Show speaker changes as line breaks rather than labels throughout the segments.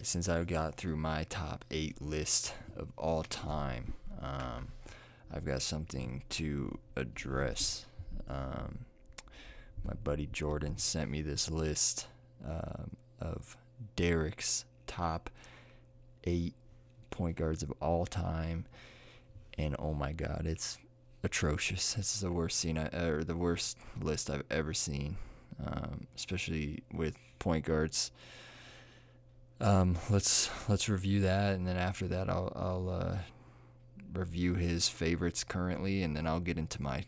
since I got through my top 8 list of all time, I've got something to address. My buddy Jordan sent me this list of Derek's top 8 point guards of all time, and oh my god, it's atrocious. This is the worst the worst list I've ever seen, especially with point guards. Let's review that, and then after that, I'll review his favorites currently, and then I'll get into my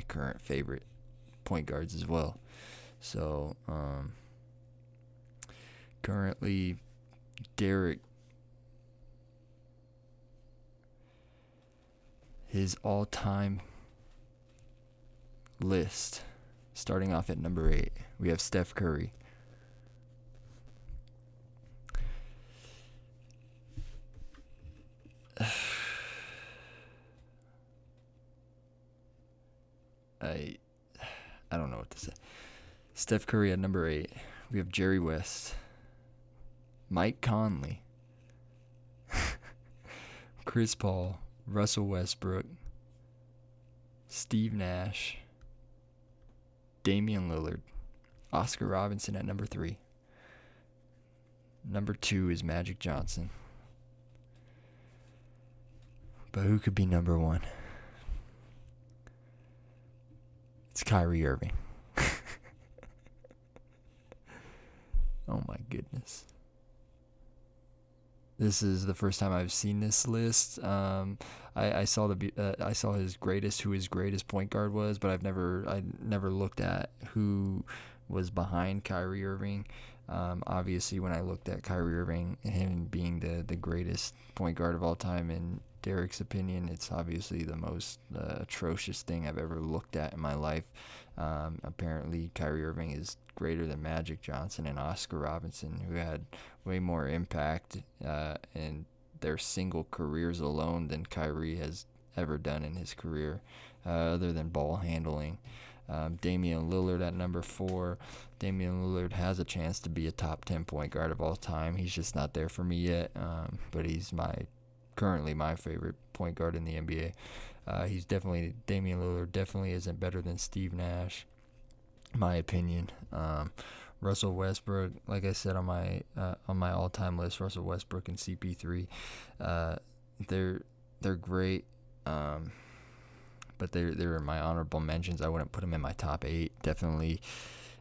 current favorite point guards as well. So currently, Derek, his all-time list, starting off at number 8, we have Steph Curry. I don't know what to say. Steph Curry at number 8. We have Jerry West, Mike Conley, Chris Paul, Russell Westbrook, Steve Nash, Damian Lillard, Oscar Robinson at number 3. Number 2 is Magic Johnson. But who could be number 1? It's Kyrie Irving. Oh my goodness. This is the first time I've seen this list. I saw his greatest, who his greatest point guard was, but I never looked at who was behind Kyrie Irving. Obviously, when I looked at Kyrie Irving, him being the greatest point guard of all time, in Derek's opinion, it's obviously the most atrocious thing I've ever looked at in my life. Apparently, Kyrie Irving is greater than Magic Johnson and Oscar Robinson, who had way more impact in their single careers alone than Kyrie has ever done in his career, other than ball handling. Damian Lillard at number 4. Damian Lillard has a chance to be a top 10 point guard of all time. He's just not there for me yet, but he's currently my favorite point guard in the NBA. Damian Lillard definitely isn't better than Steve Nash, my opinion. Russell Westbrook, like I said on my all-time list, Russell Westbrook and CP3, they're great, but they're in my honorable mentions. I wouldn't put them in my top 8. Definitely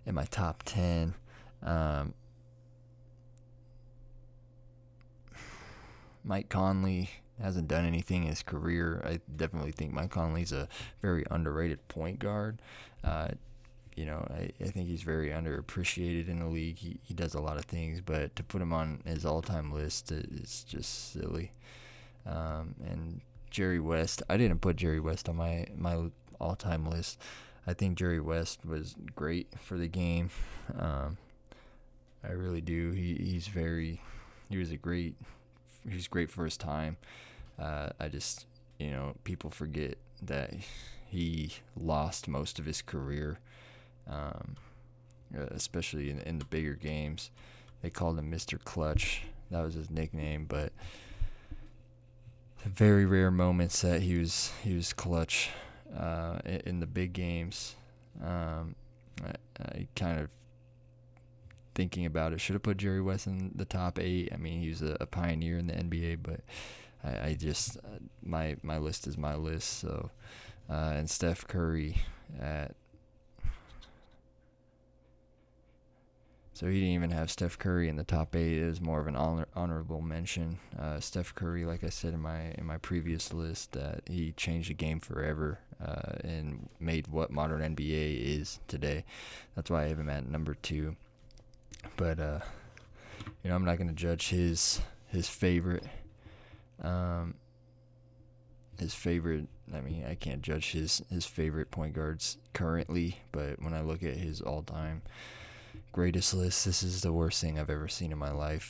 in my top 10. Mike Conley hasn't done anything in his career. I definitely think Mike Conley's a very underrated point guard. I think he's very underappreciated in the league. He does a lot of things, but to put him on his all-time list, it's just silly. And Jerry West, I didn't put Jerry West on my all-time list. I think Jerry West was great for the game. I really do. He's great for his time. I just, people forget that he lost most of his career, especially in the bigger games. They called him Mr. Clutch. That was his nickname, but very rare moments that he was clutch in the big games. I kind of, thinking about it, should have put Jerry West in the top 8. I mean, he was a pioneer in the NBA, but I just my list is my list. So and Steph Curry so he didn't even have Steph Curry in the top 8. It was more of an honorable mention. Steph Curry, like I said in my previous list, that he changed the game forever and made what modern NBA is today. That's why I have him at number 2. But I'm not gonna judge his favorite. I mean, I can't judge his favorite point guards currently. But when I look at his all-time greatest list, this is the worst thing I've ever seen in my life.